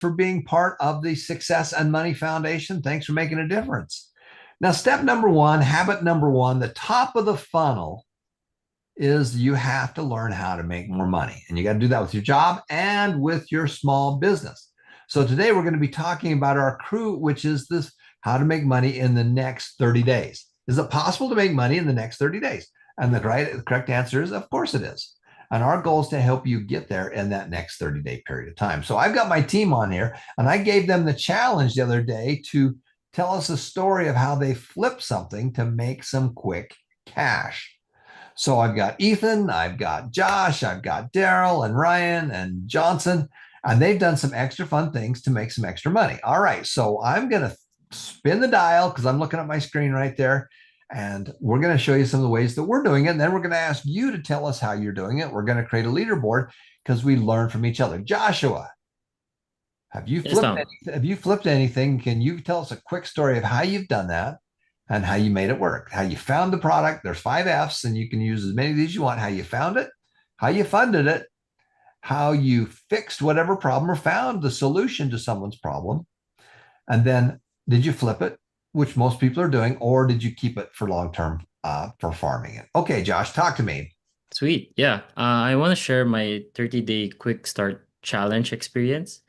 for being part of the Success and Money Foundation. Thanks for making a difference. Now, step number one, habit number one, the top of the funnel is you have to learn how to make more money. And you got to do that with your job and with your small business. So today we're going to be talking about our crew, which is this how to make money in the next 30 days. Is it possible to make money in the next 30 days? And the correct answer is, of course it is. And our goal is to help you get there in that next 30-day period of time. So I've got my team on here, and I gave them the challenge the other day to tell us a story of how they flipped something to make some quick cash. So I've got Ethan, I've got Josh, I've got Daryl and Ryan and Johnson, and they've done some extra fun things to make some extra money. All right, so I'm going to spin the dial because I'm looking at my screen right there. And we're going to show you some of the ways that we're doing it. And then we're going to ask you to tell us how you're doing it. We're going to create a leaderboard because we learn from each other. Joshua, Yes, Tom. have you flipped anything? Can you tell us a quick story of how you've done that and how you made it work? How you found the product? There's 5 F's, and you can use as many of these as you want. How you found it, how you funded it, how you fixed whatever problem or found the solution to someone's problem, and then did you flip it, which most people are doing, or did you keep it for long term for farming it? Okay, Josh, talk to me. Sweet. Yeah. I want to share my 30-day quick start challenge experience.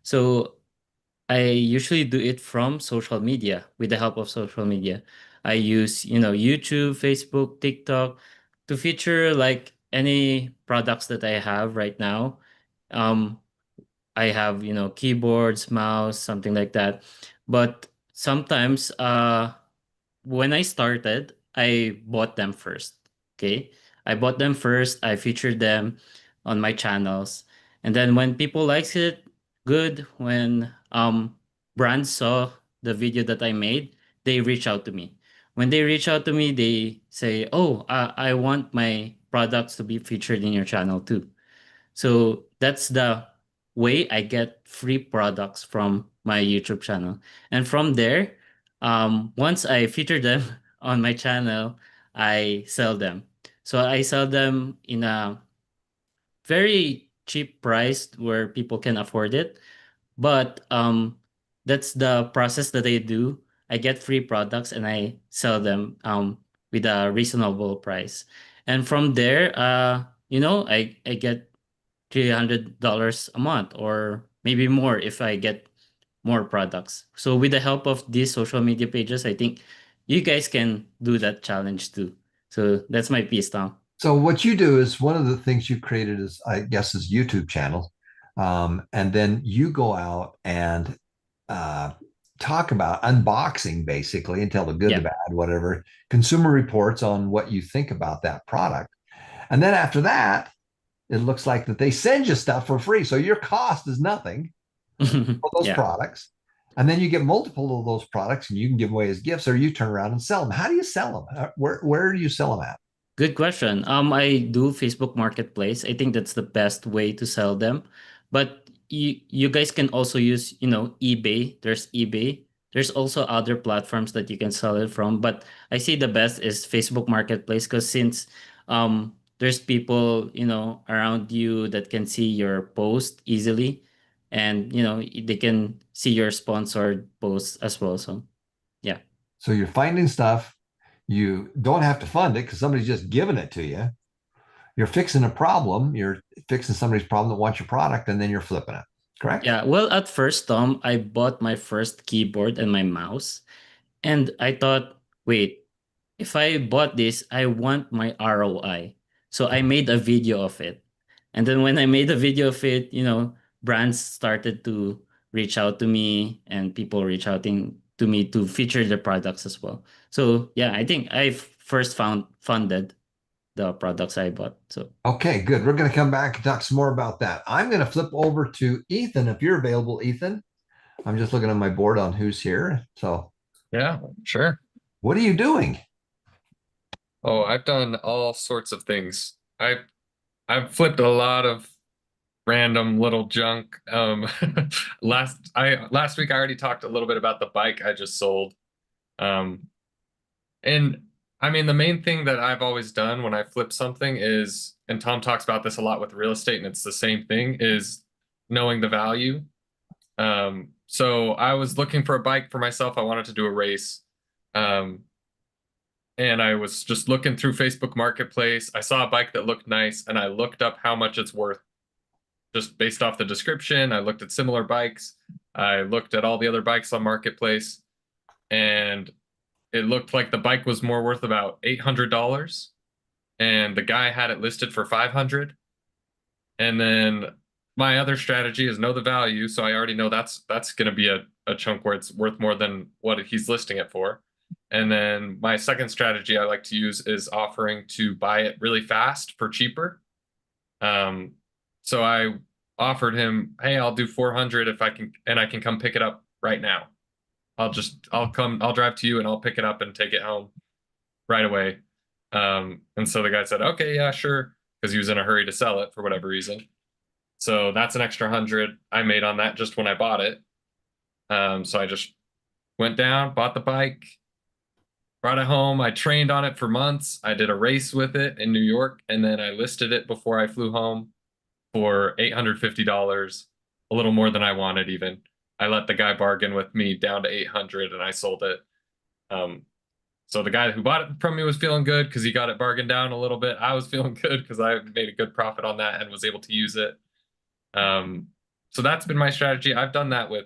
So I usually do it from social media with the help of social media. I use, YouTube, Facebook, TikTok to feature like any products that I have right now. Um, I have, keyboards, mouse, something like that. But sometimes when I started, I bought them first. Okay. I bought them first. I featured them on my channels. And then when people likes it, good. When brands saw the video that I made, they reach out to me. When they reach out to me, they say, "Oh, I want my products to be featured in your channel too." So that's the way I get free products from my YouTube channel. And from there, once I feature them on my channel, I sell them. So I sell them in a very cheap price where people can afford it. But that's the process that I do. I get free products and I sell them with a reasonable price. And from there, I get $300 a month or maybe more if I get more products. So with the help of these social media pages, I think you guys can do that challenge too. So that's my piece, Tom. So what you do is one of the things you created is, I guess, is YouTube channel, and then you go out and uh, talk about unboxing basically and tell the good, the Yeah. bad, whatever consumer reports on what you think about that product, and then after that, it looks like that they send you stuff for free, so your cost is nothing for those Yeah. products. And then you get multiple of those products and you can give away as gifts, or you turn around and sell them. How do you sell them? Where do you sell them at? Good question. I do Facebook Marketplace. I think that's the best way to sell them. But you guys can also use, eBay. There's eBay. There's also other platforms that you can sell it from. But I see the best is Facebook Marketplace because since there's people, around you that can see your post easily and they can see your sponsored posts as well. So yeah. So you're finding stuff. You don't have to fund it because somebody's just giving it to you. You're fixing a problem. You're fixing somebody's problem that wants your product, and then you're flipping it. Correct? Yeah, well, at first, Tom, I bought my first keyboard and my mouse, and I thought, wait, if I bought this, I want my ROI. So I made a video of it. And then when I made a video of it, brands started to reach out to me and people reach out to me to feature their products as well. So yeah, I think I first found funded the products I bought. So Okay, good. We're going to come back and talk some more about that. I'm going to flip over to Ethan if you're available, Ethan. I'm just looking on my board on who's here. So, Yeah, sure. what are you doing? Oh, I've done all sorts of things. I've flipped a lot of random little junk. Last week I already talked a little bit about the bike I just sold. Um, and I mean the main thing that I've always done when I flip something is, and Tom talks about this a lot with real estate, and it's the same thing, is knowing the value. So I was looking for a bike for myself. I wanted to do a race. Um, and I was just looking through Facebook Marketplace. I saw a bike that looked nice, and I looked up how much it's worth just based off the description. I looked at similar bikes. I looked at all the other bikes on Marketplace, and it looked like the bike was more worth about $800, and the guy had it listed for 500. And then my other strategy is know the value, so I already know that's going to be a chunk where it's worth more than what he's listing it for. And then my second strategy I like to use is offering to buy it really fast for cheaper. So I offered him, hey, I'll do 400 if I can, and I can come pick it up right now. I'll drive to you and I'll pick it up and take it home right away. And so the guy said, okay, yeah, sure, because he was in a hurry to sell it for whatever reason. So that's an extra 100 I made on that just when I bought it. So I just went down, bought the bike, brought it home. I trained on it for months. I did a race with it in New York, and then I listed it before I flew home for $850, a little more than I wanted even. I let the guy bargain with me down to 800 and I sold it. So the guy who bought it from me was feeling good because he got it bargained down a little bit. I was feeling good because I made a good profit on that and was able to use it. So that's been my strategy. I've done that with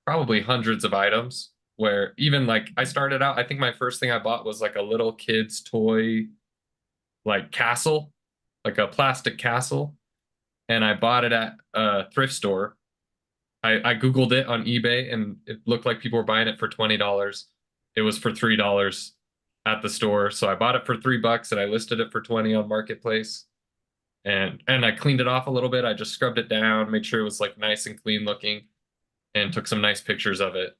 probably hundreds of items where even like I started out, I think my first thing I bought was like a little kid's toy, like castle, like a plastic castle. And I bought it at a thrift store. I Googled it on eBay and it looked like people were buying it for $20. It was for $3 at the store. So I bought it for $3 and I listed it for 20 on Marketplace. And I cleaned it off a little bit. I just scrubbed it down, made sure it was like nice and clean looking, and took some nice pictures of it.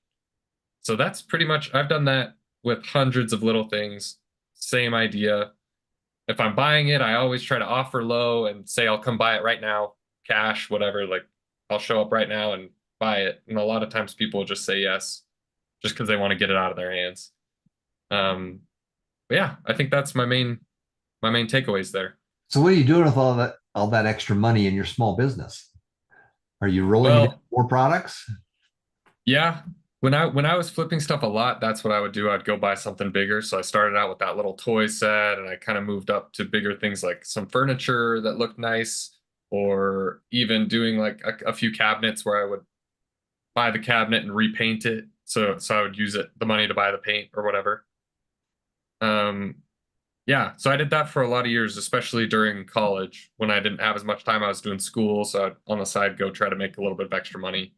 So that's pretty much, I've done that with hundreds of little things. Same idea. If I'm buying it, I always try to offer low and say I'll come buy it right now, cash, whatever. Like I'll show up right now and buy it. And a lot of times people will just say yes, just because they want to get it out of their hands. But yeah, I think that's my main takeaways there. So what are you doing with all that extra money in your small business? Are you rolling it into Well, more products? yeah, when I was flipping stuff a lot, that's what I would do. I'd go buy something bigger. So I started out with that little toy set, and I kind of moved up to bigger things like some furniture that looked nice, or even doing like a few cabinets where I would buy the cabinet and repaint it. So I would use the money to buy the paint or whatever. Um, yeah, so I did that for a lot of years, especially during college when I didn't have as much time. I was doing school, so I'd on the side go try to make a little bit of extra money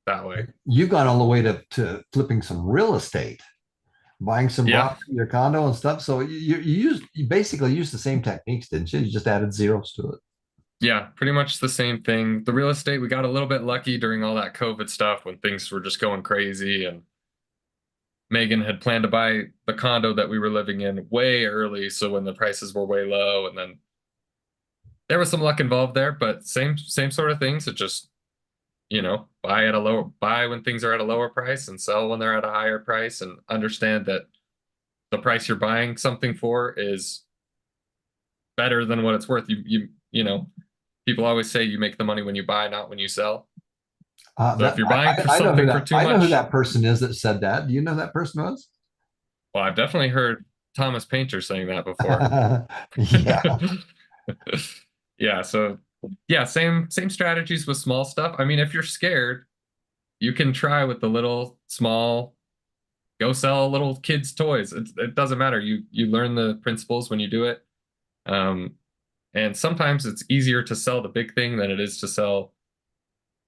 that way. You got all the way to flipping some real estate, buying some Yeah. property, your condo and stuff. So you basically used the same techniques, didn't you? You just added zeros to it. Yeah, pretty much the same thing. The real estate, we got a little bit lucky during all that COVID stuff when things were just going crazy, and Megan had planned to buy the condo that we were living in way early, so when the prices were way low, and then there was some luck involved there, but same sort of things. It just, buy when things are at a lower price and sell when they're at a higher price, and understand that the price you're buying something for is better than what it's worth. People always say you make the money when you buy, not when you sell. So if you're buying for something for too I know who much, that person is that said that. Do you know who that person was? well, I've definitely heard Thomas Painter saying that before. Yeah. Yeah, so yeah, same strategies with small stuff. I mean, if you're scared, you can try with the little small, go sell little kids' toys. It doesn't matter. You learn the principles when you do it. And sometimes it's easier to sell the big thing than it is to sell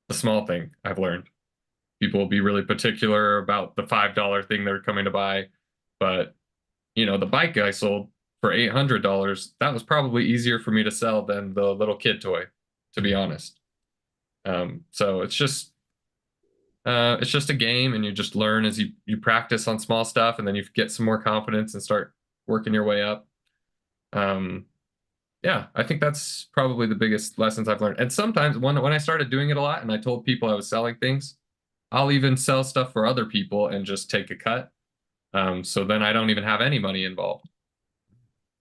the small thing, I've learned. People will be really particular about the $5 thing they're coming to buy. But, the bike I sold for $800, that was probably easier for me to sell than the little kid toy, to be honest. So it's just a game, and you just learn as you practice on small stuff, and then you get some more confidence and start working your way up. Yeah, I think that's probably the biggest lessons I've learned. And sometimes when I started doing it a lot and I told people I was selling things, I'll even sell stuff for other people and just take a cut. So then I don't even have any money involved.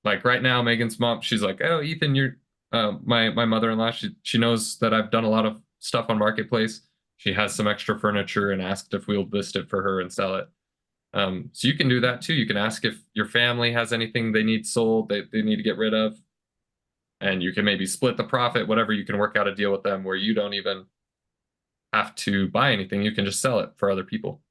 Like right now, Megan's mom, she's like, "Oh, Ethan, you're my mother-in-law. She knows that I've done a lot of stuff on Marketplace. She has some extra furniture and asked if we'll list it for her and sell it. So you can do that too. You can ask if your family has anything they need sold, they need to get rid of. And you can maybe split the profit, whatever. You can work out a deal with them where you don't even have to buy anything. You can just sell it for other people.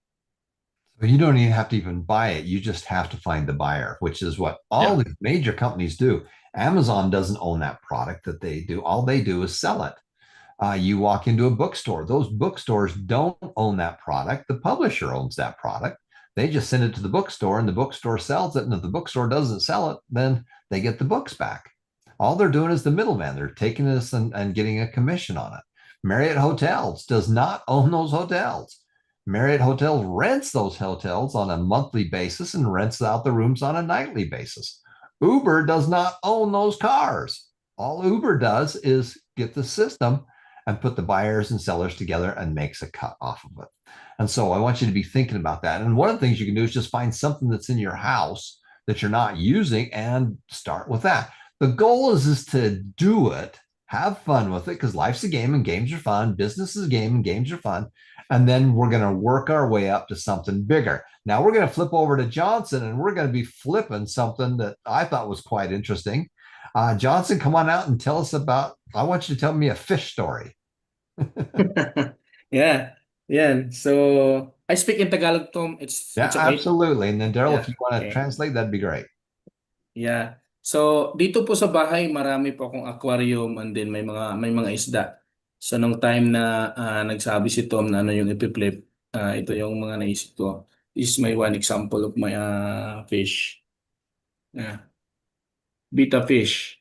But you don't even have to even buy it. You just have to find the buyer, which is what all Yeah. the major companies do. Amazon doesn't own that product that they do. All they do is sell it. You walk into a bookstore. Those bookstores don't own that product. The publisher owns that product. They just send it to the bookstore and the bookstore sells it. And if the bookstore doesn't sell it, then they get the books back. All they're doing is the middleman. They're taking this and getting a commission on it. Marriott Hotels does not own those hotels. Marriott Hotels rents those hotels on a monthly basis and rents out the rooms on a nightly basis. Uber does not own those cars. All Uber does is get the system and put the buyers and sellers together and makes a cut off of it. And so I want you to be thinking about that. And one of the things you can do is just find something that's in your house that you're not using and start with that. The goal is to do it, have fun with it, because life's a game and games are fun. Business is a game and games are fun. And then we're going to work our way up to something bigger. Now we're going to flip over to Johnson and we're going to be flipping something that I thought was quite interesting. Johnson, come on out and tell us about, I want you to tell me a fish story. Yeah, yan. So, I speak in Tagalog, Tom. Yeah, It's okay. absolutely. And then Daryl, if Yeah, you want to okay. translate, that'd be great. Yeah. So, dito po sa bahay, marami po akong aquarium and then may mga isda. So, nung time na nagsabi si Tom na ano yung ipi-flip, ito yung mga naisip ko. This is my one example of my fish. Yeah. Beta fish.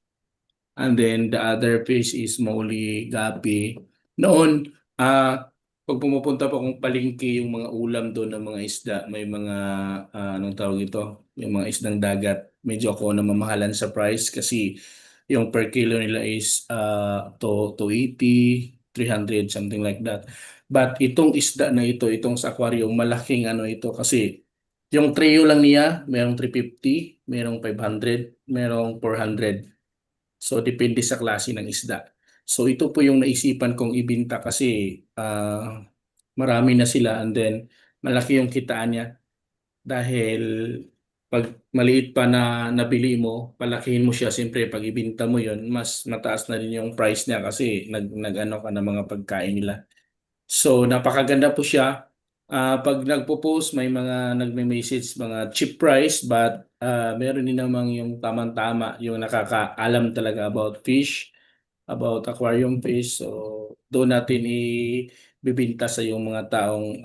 And then the other fish is Molly Gapi. Noon, pag pumupunta po akong palengke, yung mga ulam doon ng mga isda, may mga, anong tawag ito? Yung mga isdang dagat. Medyo ako namamahalan sa price kasi yung per kilo nila is 280, 300, something like that. But itong isda na ito, itong sa aquarium, malaking ano ito kasi yung trio lang niya, merong 350, merong 500, merong 400. So, depende sa klase ng isda. So, ito po yung naisipan kong ibinta kasi marami na sila and then malaki yung kitaan niya dahil pag maliit pa na nabili mo, palakihin mo siya, siyempre pag ibinta mo yon mas mataas na rin yung price niya kasi nag-ano ka ng mga pagkain nila. So, napakaganda po siya. Pag nagpo-post, may mga nagme-message, mga cheap price, but meron din namang yung tamang-tama, yung nakakaalam talaga about fish, about aquarium fish. So, doon natin ibibinta sa yung mga taong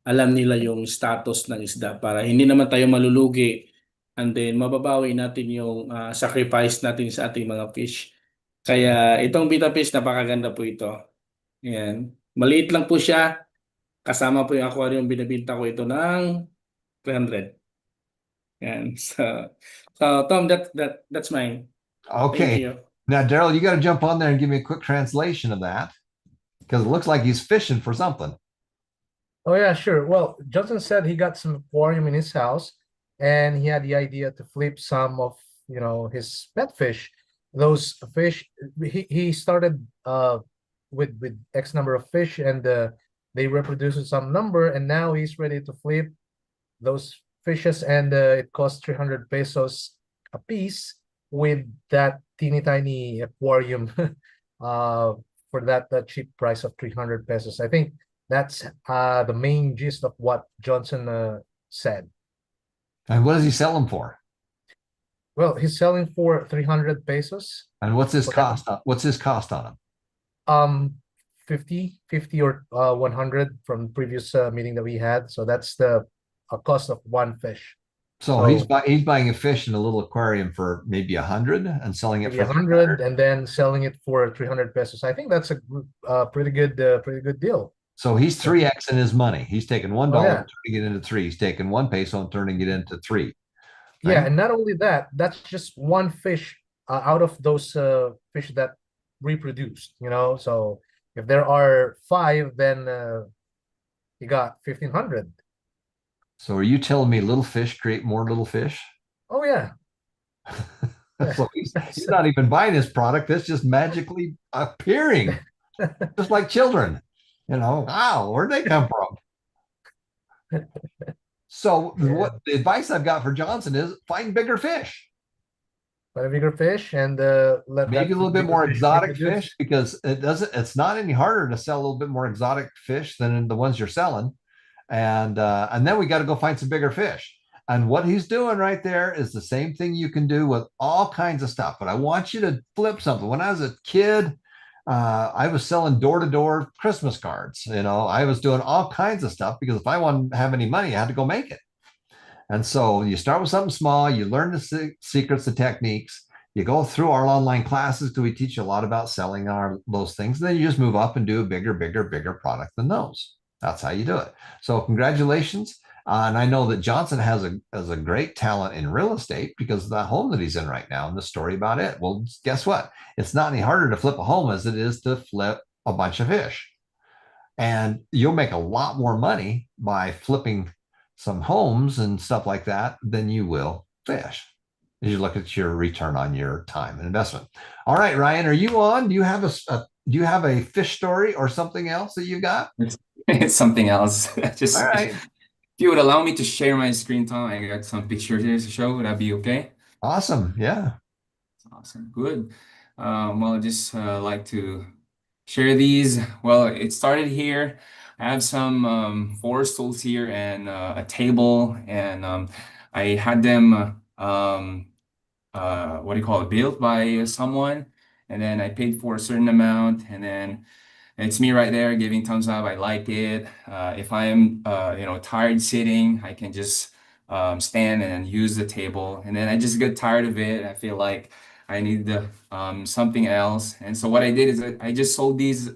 alam nila yung status ng isda para hindi naman tayo malulugi and then mababawi natin yung sacrifice natin sa ating mga fish. Kaya itong beta fish, napakaganda po ito. Ayan. Maliit lang po siya. Kasama po yung aquarium, binibenta ko ito ng 300. Yan. So Tom, that's mine. Thank Okay. you. Now, Daryl, you got to jump on there and give me a quick translation of that because it looks like he's fishing for something. Oh yeah, sure. Well, Johnson said he got some aquarium in his house and he had the idea to flip some of, his pet fish. Those fish, he started with X number of fish and they reproduced some number and now he's ready to flip those fishes and it costs 300 pesos a piece with that teeny tiny aquarium for that cheap price of 300 pesos. I think that's the main gist of what Johnson said. And what does he sell them for? Well, he's selling for 300 pesos. And what's his Okay. cost? What's his cost on them? 50 or 100 from previous meeting that we had. So that's the cost of one fish. So he's buying a fish in a little aquarium for maybe 100 and selling it Maybe for 100 and then selling it for 300 pesos. I think that's a pretty good deal. So he's 3x in his money. He's taking $1 yeah. and turning it into 3. He's taking 1 peso and turning it into 3. Yeah, Right? and not only that, that's just one fish out of those fish that reproduced, So if there are 5, then you got 1,500. So are you telling me little fish create more little fish? Oh yeah. So he's not even buying his product. It's just magically appearing, just like children. Wow, where'd they come from? So what Yeah. the advice I've got for Johnson is find bigger fish, But a bigger fish and let maybe a that little bit bigger more fish make the exotic goods. fish because it's not any harder to sell a little bit more exotic fish than the ones you're selling. And then we got to go find some bigger fish. And what he's doing right there is the same thing you can do with all kinds of stuff. But I want you to flip something. When I was a kid, I was selling door to door Christmas cards. I was doing all kinds of stuff because if I wanted to have any money, I had to go make it. And so you start with something small, you learn the secrets, the techniques, you go through our online classes because we teach you a lot about selling those things. And then you just move up and do a bigger product than those. That's how you do it. So congratulations. And I know that Johnson has a great talent in real estate because of that home that he's in right now and the story about it. Well, guess what? It's not any harder to flip a home as it is to flip a bunch of fish. And you'll make a lot more money by flipping some homes and stuff like that than you will fish as you look at your return on your time and investment. All right, Ryan, are you on? Do you have do you have a fish story or something else that you got? It's something else. All Just right. if you would allow me to share my screen time, I got some pictures here to show. Would that be okay? Awesome. Yeah. Awesome. Good. Well, I just like to share these. Well, it started here. I have some four stools here and a table, and I had them what do you call it, built by someone, and then I paid for a certain amount, and then it's me right there giving thumbs up. I like it. If I am, tired sitting, I can just stand and use the table. And then I just get tired of it. I feel like I need something else. And so what I did is I just sold these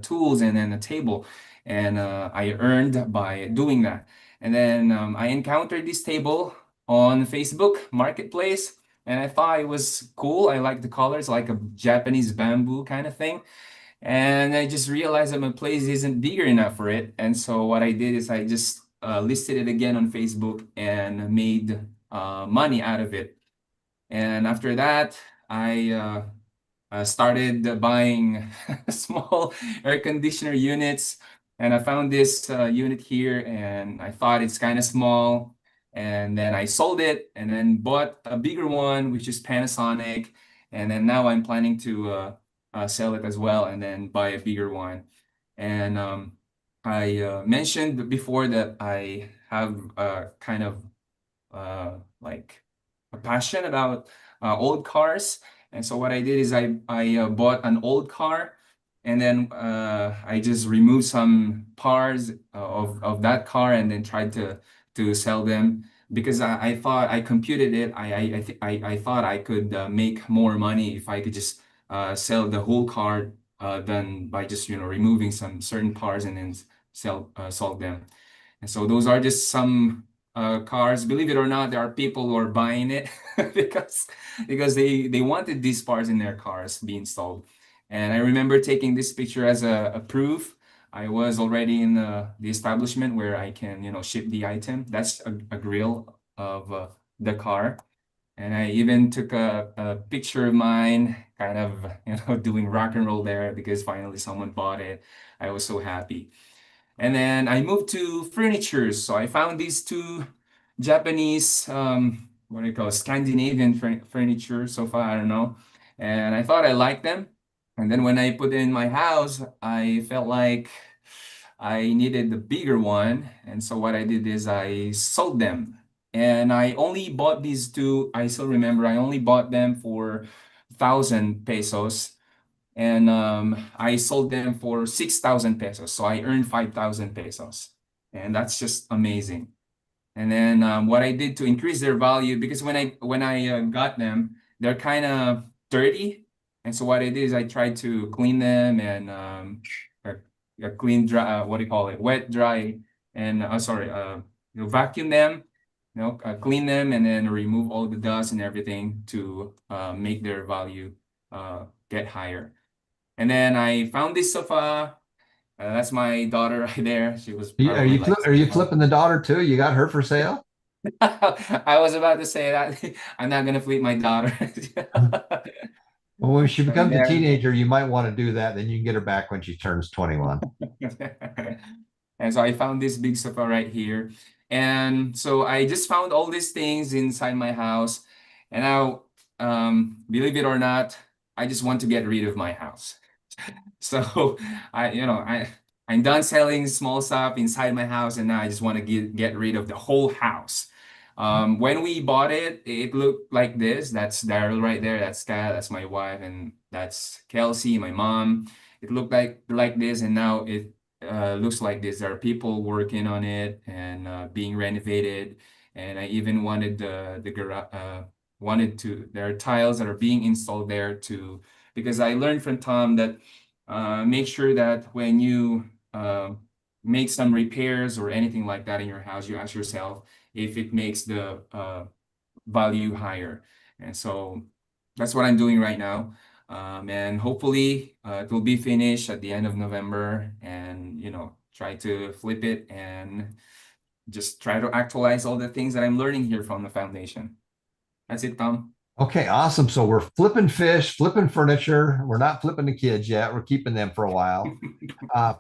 tools and then a table, and I earned by doing that. And then I encountered this table on Facebook Marketplace, and I thought it was cool. I like the colors, like a Japanese bamboo kind of thing. And I just realized that my place isn't bigger enough for it. And so what I did is I just listed it again on Facebook and made money out of it. And after that, I started buying small air conditioner units. And I found this unit here, and I thought it's kind of small. And then I sold it and then bought a bigger one, which is Panasonic. And then now I'm planning to sell it as well and then buy a bigger one. And I mentioned before that I have kind of like a passion about old cars. And so what I did is I bought an old car, and then I just removed some parts of that car and then tried to sell them because I thought I computed it. I thought I could make more money if I could just sell the whole car than by just removing some certain parts and then sold them. And so those are just some cars. Believe it or not, there are people who are buying it because they wanted these parts in their cars being sold. And I remember taking this picture as a proof. I was already in the establishment where I can ship the item. That's a grill of the car. And I even took a picture of mine, kind of doing rock and roll there because finally someone bought it. I was so happy. And then I moved to furniture. So I found these two Japanese, what do you call it, Scandinavian furniture sofa, I don't know. And I thought I liked them. And then when I put it in my house, I felt like I needed the bigger one. And so what I did is I sold them. And I only bought these two. I still remember I only bought them for 1,000 pesos, and I sold them for 6,000 pesos. So I earned 5,000 pesos, and that's just amazing. And then what I did to increase their value, because when I got them, they're kind of dirty, and so what I did is I tried to clean them and clean dry, what do you call it, wet dry, and sorry, vacuum them, clean them, and then remove all the dust and everything to make their value get higher. And then I found this sofa. That's my daughter right there. She was probably like, Are you flipping the daughter too? You got her for sale? I was about to say that. I'm not gonna flip my daughter. Well, when she becomes a then- teenager, you might want to do that. Then you can get her back when she turns 21. And so I found this big sofa right here. And so I just found all these things inside my house. And now, believe it or not, I just want to get rid of my house. So I'm done selling small stuff inside my house, and now I just want to get rid of the whole house. When we bought it, it looked like this. That's Daryl right there. That's Kat. That's my wife, and that's Kelsey, my mom. It looked like this, and now it looks like this. There are people working on it and being renovated. And I even wanted the garage. There are tiles that are being installed there too, because I learned from Tom that make sure that when you make some repairs or anything like that in your house, you ask yourself if it makes the value higher. And so that's what I'm doing right now. And hopefully it will be finished at the end of November, and try to flip it and just try to actualize all the things that I'm learning here from the foundation. That's it, Tom. Okay, awesome. So we're flipping fish, flipping furniture. We're not flipping the kids yet. We're keeping them for a while.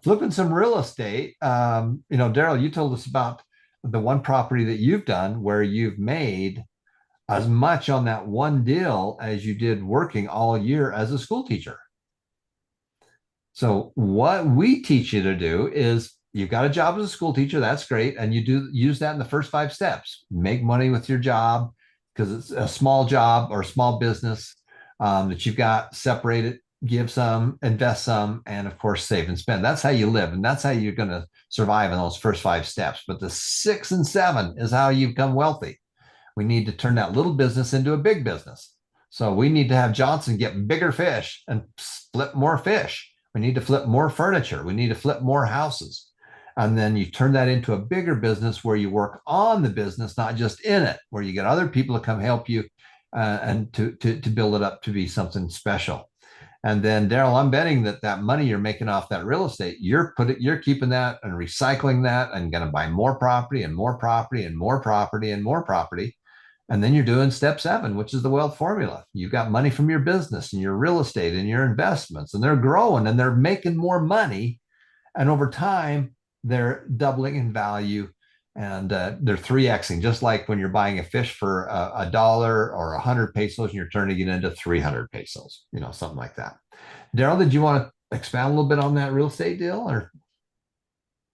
Flipping some real estate. Daryl, you told us about the one property that you've done where you've made as much on that one deal as you did working all year as a school teacher. So what we teach you to do is you've got a job as a school teacher. That's great. And you do use that in the first 5 steps. Make money with your job, because it's a small job or small business that you've got separated, give some, invest some, and of course, save and spend. That's how you live. And that's how you're going to survive in those first 5 steps. But the 6 and 7 is how you become wealthy. We need to turn that little business into a big business. So we need to have Johnson get bigger fish and flip more fish. We need to flip more furniture. We need to flip more houses. And then you turn that into a bigger business where you work on the business, not just in it, where you get other people to come help you and to build it up to be something special. And then, Daryl, I'm betting that money you're making off that real estate, you're keeping that and recycling that and going to buy more property and more property and more property and more property. And then you're doing step 7, which is the wealth formula. You've got money from your business and your real estate and your investments, and they're growing and they're making more money. And over time, they're doubling in value, and they're 3xing, just like when you're buying a fish for $1 or 100 pesos and you're turning it into 300 pesos, something like that. Daryl, did you want to expand a little bit on that real estate deal? Or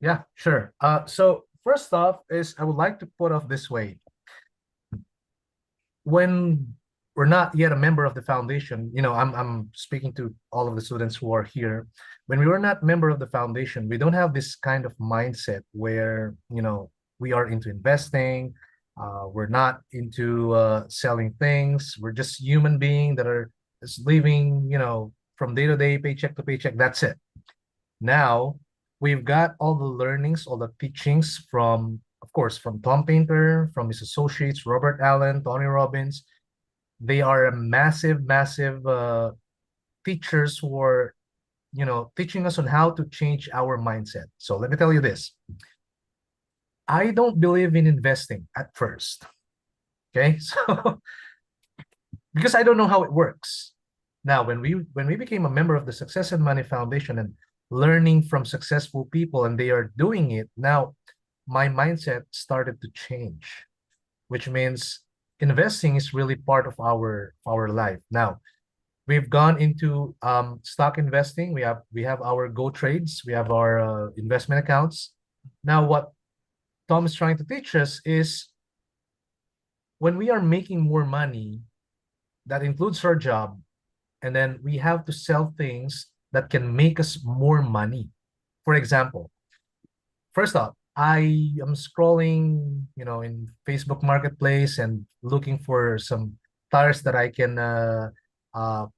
Yeah, sure. So first off is I would like to put off this way. When we're not yet a member of the foundation, I'm speaking to all of the students who are here. When we were not member of the foundation, we don't have this kind of mindset where, we are into investing. We're not into selling things. We're just human beings that are just living, from day to day, paycheck to paycheck. That's it. Now we've got all the learnings, all the teachings from, of course, from Tom Painter, from his associates, Robert Allen, Tony Robbins. They are a massive teachers who are, teaching us on how to change our mindset. So let me tell you this. I don't believe in investing at first. Okay, so because I don't know how it works. Now, when we became a member of the Success and Money Foundation and learning from successful people and they are doing it, now my mindset started to change, which means investing is really part of our life. Now, we've gone into stock investing. We have our Go Trades. We have our investment accounts. Now, what Tom is trying to teach us is when we are making more money, that includes our job, and then we have to sell things that can make us more money. For example, first off, I am scrolling, in Facebook Marketplace and looking for some tires that I can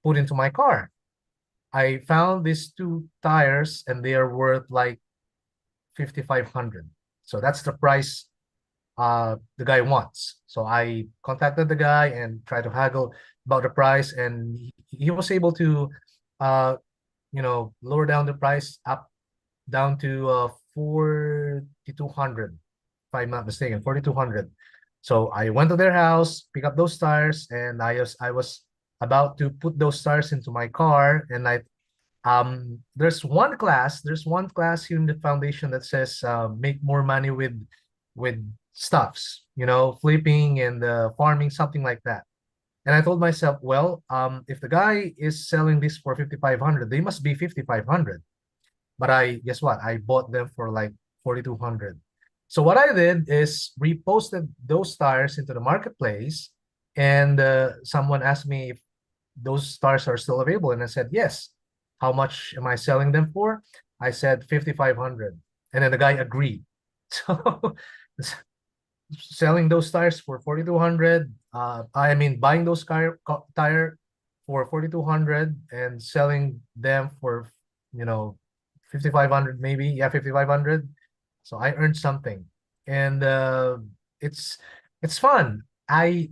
put into my car. I found these 2 tires and they are worth like 5,500. So that's the price the guy wants. So I contacted the guy and tried to haggle about the price, and he was able to lower down the price down to 4,200, if I'm not mistaken, 4,200. So I went to their house, pick up those tires, and I was about to put those stars into my car, and there's one class here in the foundation that says make more money with stuffs, flipping and farming, something like that. And I told myself, well, if the guy is selling this for 5,500, they must be 5,500. But guess what? I bought them for like 4,200. So what I did is reposted those stars into the marketplace, and someone asked me if those stars are still available, and I said yes. How much am I selling them for? I said 5,500, and then the guy agreed. So selling those tires for 4,200. I mean, buying those tire for 4,200 and selling them for 5,500 maybe. Yeah, 5,500. So I earned something, and it's fun. I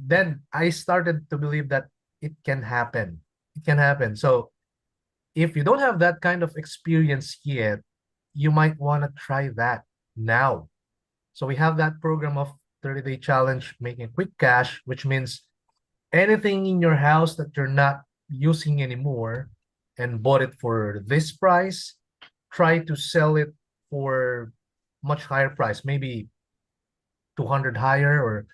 started to believe that it can happen. It can happen. So if you don't have that kind of experience yet, you might want to try that now. So we have that program of 30-day challenge, making quick cash, which means anything in your house that you're not using anymore and bought it for this price, try to sell it for much higher price, maybe 200 higher or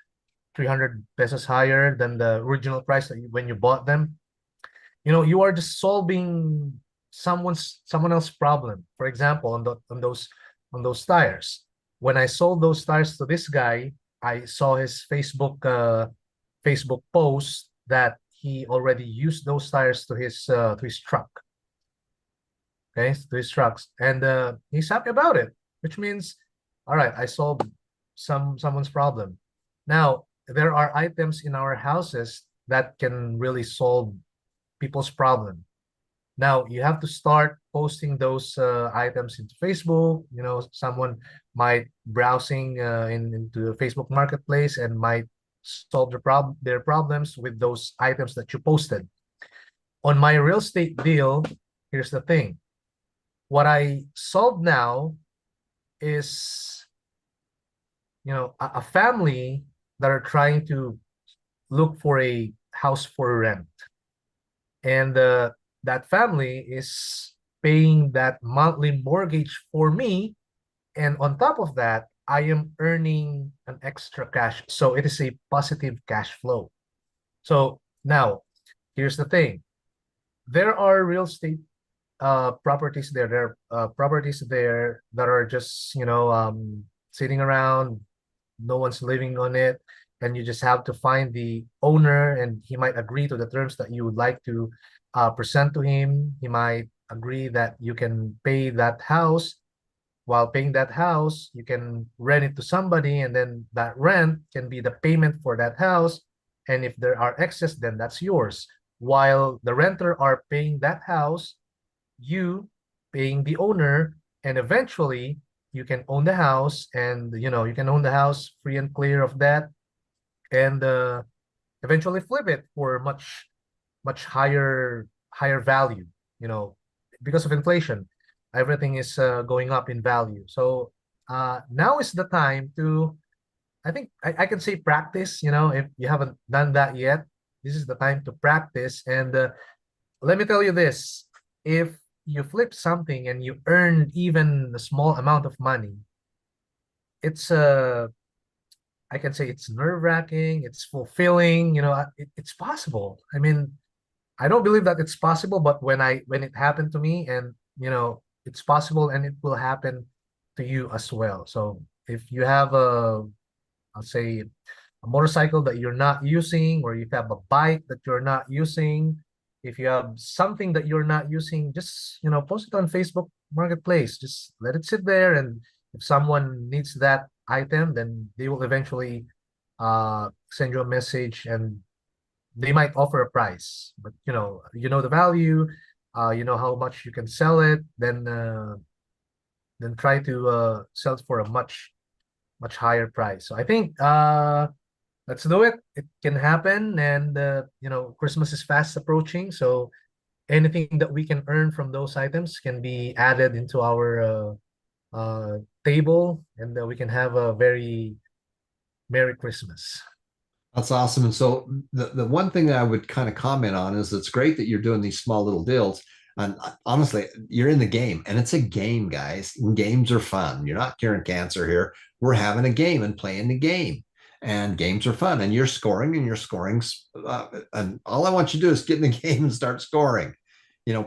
300 pesos higher than the original price when you bought them. You are just solving someone else's problem. For example, on those tires. When I sold those tires to this guy, I saw his Facebook post that he already used those tires to his truck. Okay, to his trucks, and he's happy about it, which means, all right, I solved someone's problem. Now there are items in our houses that can really solve people's problem. Now you have to start posting those items into Facebook. Someone might browsing into the Facebook Marketplace and might solve their problems with those items that you posted. On my real estate deal, here's the thing. What I solved now is, a family that are trying to look for a house for rent. And that family is paying that monthly mortgage for me. And on top of that, I am earning an extra cash. So it is a positive cash flow. So now, here's the thing. There are real estate properties there. There are properties there that are just, sitting around. No one's living on it. And you just have to find the owner, and he might agree to the terms that you would like to present to him. He might agree that you can pay that house. While paying that house, you can rent it to somebody, and then that rent can be the payment for that house. And if there are excess, then that's yours. While the renter are paying that house, you paying the owner, and eventually you can own the house, and you can own the house free and clear of that, and eventually flip it for much higher value, because of inflation. Everything is going up in value. So now is the time to, I think I can say, practice. If you haven't done that yet, this is the time to practice. And let me tell you this, if you flip something and you earn even a small amount of money, it's I can say it's nerve-wracking, it's fulfilling, it's possible. I mean, I don't believe that it's possible, but when it happened to me, and it's possible, and it will happen to you as well. So if you have I'll say, a motorcycle that you're not using, or you have a bike that you're not using, if you have something that you're not using, just post it on Facebook Marketplace. Just let it sit there, and if someone needs that item, then they will eventually send you a message, and they might offer a price, but the value, how much you can sell it, then try to sell it for a much higher price. So I think let's do it. It can happen, and Christmas is fast approaching, so anything that we can earn from those items can be added into our table, and we can have a very Merry Christmas. That's awesome. And so the one thing that I would kind of comment on is it's great that you're doing these small little deals. And honestly, you're in the game and it's a game, guys. And games are fun. You're not curing cancer here. We're having a game and playing the game. And games are fun. And you're scoring and you're scoring. And all I want you to do is get in the game and start scoring,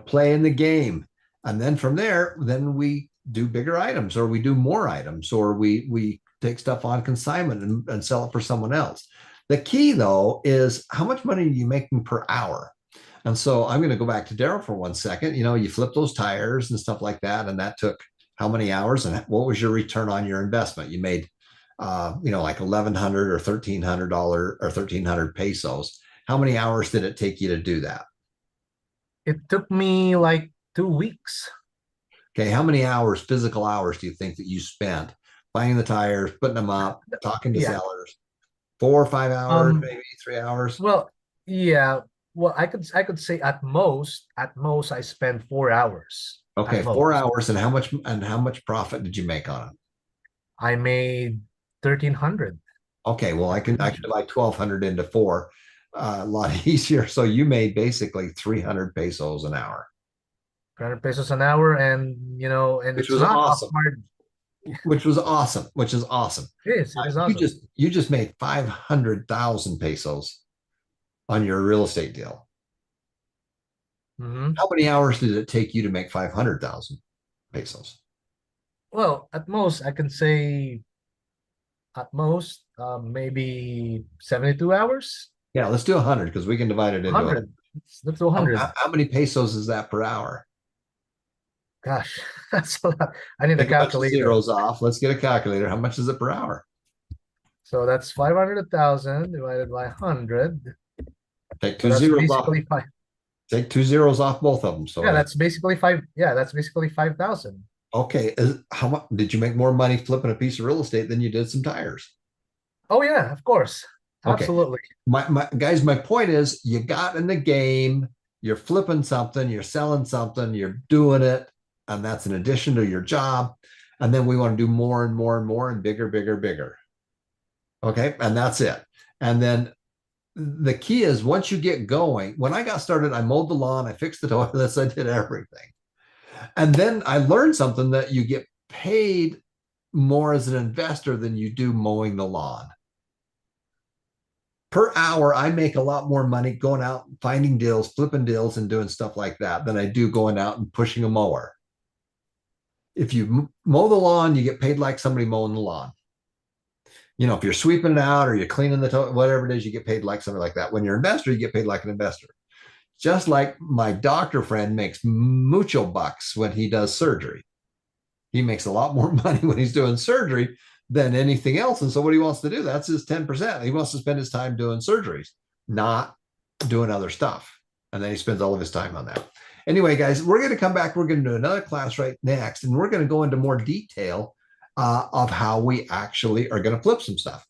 play in the game. And then from there, then we do bigger items or we do more items or we take stuff on consignment and sell it for someone else. The key, though, is how much money are you making per hour? And so I'm going to go back to Daryl for 1 second. You flip those tires and stuff like that. And that took how many hours? And what was your return on your investment? You made, like $1,100 or $1,300 or 1,300 pesos. How many hours did it take you to do that? It took me like 2 weeks. Okay. How many hours, physical hours, do you think that you spent buying the tires, putting them up, talking to Yeah. sellers? 4 or 5 hours, Um, maybe 3 hours. Well, yeah. Well, I could say at most I spend 4 hours. Okay, At 4 most. hours, and how much profit did you make on it? I made 1,300. Okay, well, I can divide 1,200 into four, a lot easier. So you made basically 300 pesos an hour, 300 pesos an hour, and and which it's was not a awesome. hard. Which was awesome. Which is awesome. It is You awesome. just made 500,000 pesos on your real estate deal. Mhm. How many hours did it take you to make 500,000 pesos? Well, at most I can say maybe 72 hours. Yeah, let's do 100 because we can divide it into 100. Let's do How, 100. how many pesos is that per hour? Gosh, that's a lot. I need a Take a bunch of calculator. zeros off. Let's get a calculator. How much is it per hour? So that's 500,000 divided by 100. Take So two that's zeros off. basically five. Take 2 zeros off both of them. So Yeah, that's basically five. Yeah, that's basically 5,000. okay. How much did you make more money flipping a piece of real estate than you did some tires? Oh yeah, of course. Okay. Absolutely. My guys, my point is you got in the game, you're flipping something, you're selling something, you're doing it, and that's an addition to your job. And then we want to do more and more and more and bigger, bigger, bigger. Okay. And that's it. And then the key is once you get going, when I got started, I mowed the lawn, I fixed the toilets, I did everything. And then I learned something that you get paid more as an investor than you do mowing the lawn. Per hour, I make a lot more money going out, finding deals, flipping deals, and doing stuff like that than I do going out and pushing a mower. If you mow the lawn, you get paid like somebody mowing the lawn. If you're sweeping it out or you're cleaning the toilet, whatever it is, you get paid like something like that. When you're an investor, you get paid like an investor. Just like my doctor friend makes mucho bucks when he does surgery. He makes a lot more money when he's doing surgery than anything else. And so what he wants to do, that's his 10%. He wants to spend his time doing surgeries, not doing other stuff. And then he spends all of his time on that. Anyway, guys, we're going to come back. We're going to do another class right next, and we're going to go into more detail of how we actually are going to flip some stuff.